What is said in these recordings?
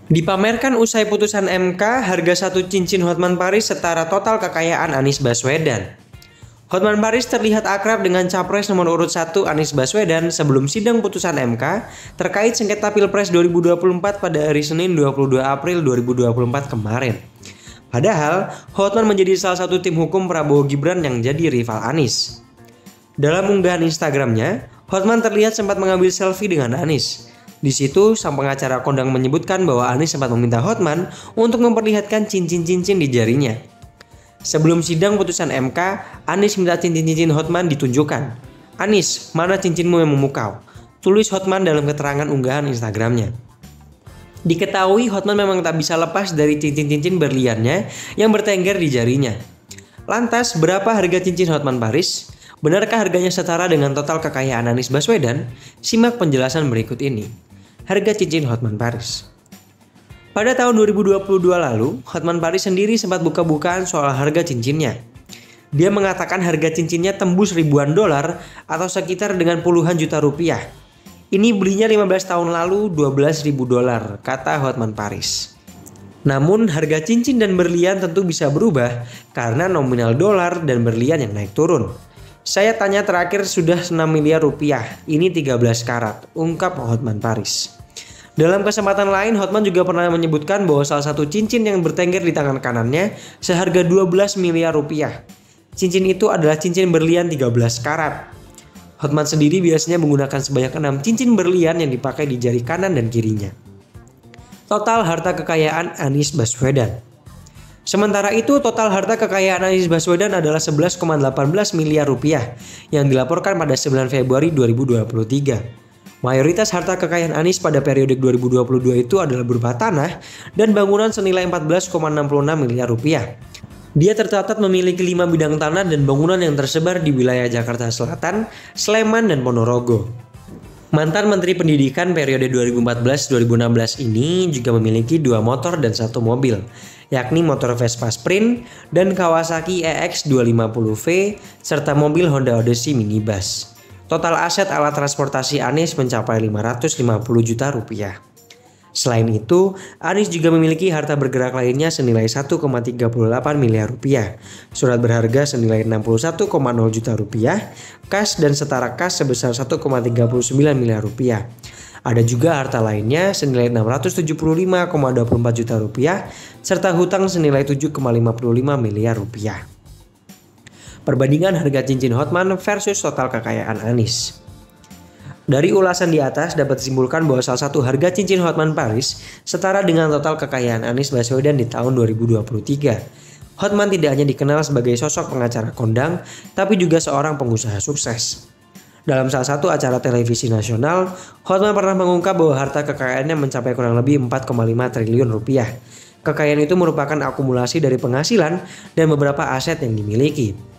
Dipamerkan usai putusan MK, harga satu cincin Hotman Paris setara total kekayaan Anies Baswedan. Hotman Paris terlihat akrab dengan capres nomor urut 1 Anies Baswedan sebelum sidang putusan MK terkait sengketa Pilpres 2024 pada hari Senin 22 April 2024 kemarin. Padahal, Hotman menjadi salah satu tim hukum Prabowo Gibran yang jadi rival Anies. Dalam unggahan Instagramnya, Hotman terlihat sempat mengambil selfie dengan Anies. Di situ, sang pengacara kondang menyebutkan bahwa Anies sempat meminta Hotman untuk memperlihatkan cincin-cincin di jarinya. Sebelum sidang putusan MK, Anies minta cincin-cincin Hotman ditunjukkan. "Anies, mana cincinmu yang memukau?" tulis Hotman dalam keterangan unggahan Instagramnya. Diketahui Hotman memang tak bisa lepas dari cincin-cincin berliannya yang bertengger di jarinya. Lantas, berapa harga cincin Hotman Paris? Benarkah harganya setara dengan total kekayaan Anies Baswedan? Simak penjelasan berikut ini. Harga cincin Hotman Paris. Pada tahun 2022 lalu, Hotman Paris sendiri sempat buka-bukaan soal harga cincinnya. Dia mengatakan harga cincinnya tembus ribuan dolar atau sekitar dengan puluhan juta rupiah. Ini belinya 15 tahun lalu 12.000 dolar, kata Hotman Paris. Namun harga cincin dan berlian tentu bisa berubah karena nominal dolar dan berlian yang naik turun. "Saya tanya terakhir sudah 6 miliar rupiah, ini 13 karat, ungkap Hotman Paris. Dalam kesempatan lain, Hotman juga pernah menyebutkan bahwa salah satu cincin yang bertengger di tangan kanannya seharga 12 miliar rupiah. Cincin itu adalah cincin berlian 13 karat. Hotman sendiri biasanya menggunakan sebanyak 6 cincin berlian yang dipakai di jari kanan dan kirinya. Total harta kekayaan Anies Baswedan. Sementara itu, total harta kekayaan Anies Baswedan adalah 11,18 miliar rupiah yang dilaporkan pada 9 Februari 2023. Mayoritas harta kekayaan Anies pada periode 2022 itu adalah berupa tanah dan bangunan senilai 14,66 miliar rupiah. Dia tercatat memiliki 5 bidang tanah dan bangunan yang tersebar di wilayah Jakarta Selatan, Sleman, dan Ponorogo. Mantan Menteri Pendidikan periode 2014-2016 ini juga memiliki 2 motor dan 1 mobil, yakni motor Vespa Sprint dan Kawasaki EX250V serta mobil Honda Odyssey minibus. Total aset alat transportasi Anies mencapai 550 juta rupiah. Selain itu, Anies juga memiliki harta bergerak lainnya senilai 1,38 miliar rupiah, surat berharga senilai 61,0 juta rupiah, kas dan setara kas sebesar 1,39 miliar rupiah. Ada juga harta lainnya senilai 675,24 juta rupiah, serta hutang senilai 7,55 miliar rupiah. Perbandingan harga cincin Hotman versus total kekayaan Anies. Dari ulasan di atas dapat disimpulkan bahwa salah satu harga cincin Hotman Paris setara dengan total kekayaan Anies Baswedan di tahun 2023. Hotman tidak hanya dikenal sebagai sosok pengacara kondang, tapi juga seorang pengusaha sukses. Dalam salah satu acara televisi nasional, Hotman pernah mengungkap bahwa harta kekayaannya mencapai kurang lebih 4,5 triliun rupiah. Kekayaan itu merupakan akumulasi dari penghasilan dan beberapa aset yang dimiliki.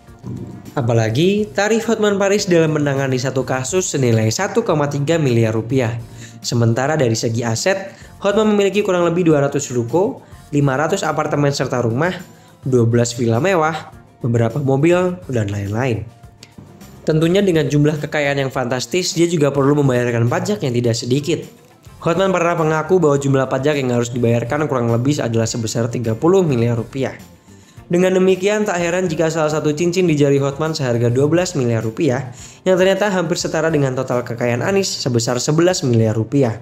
Apalagi tarif Hotman Paris dalam menangani satu kasus senilai 1,3 miliar rupiah. Sementara dari segi aset, Hotman memiliki kurang lebih 200 ruko, 500 apartemen serta rumah, 12 villa mewah, beberapa mobil, dan lain-lain. Tentunya dengan jumlah kekayaan yang fantastis, dia juga perlu membayarkan pajak yang tidak sedikit. Hotman pernah mengaku bahwa jumlah pajak yang harus dibayarkan kurang lebih adalah sebesar 30 miliar rupiah. Dengan demikian, tak heran jika salah satu cincin di jari Hotman seharga 12 miliar rupiah yang ternyata hampir setara dengan total kekayaan Anies sebesar 11 miliar rupiah.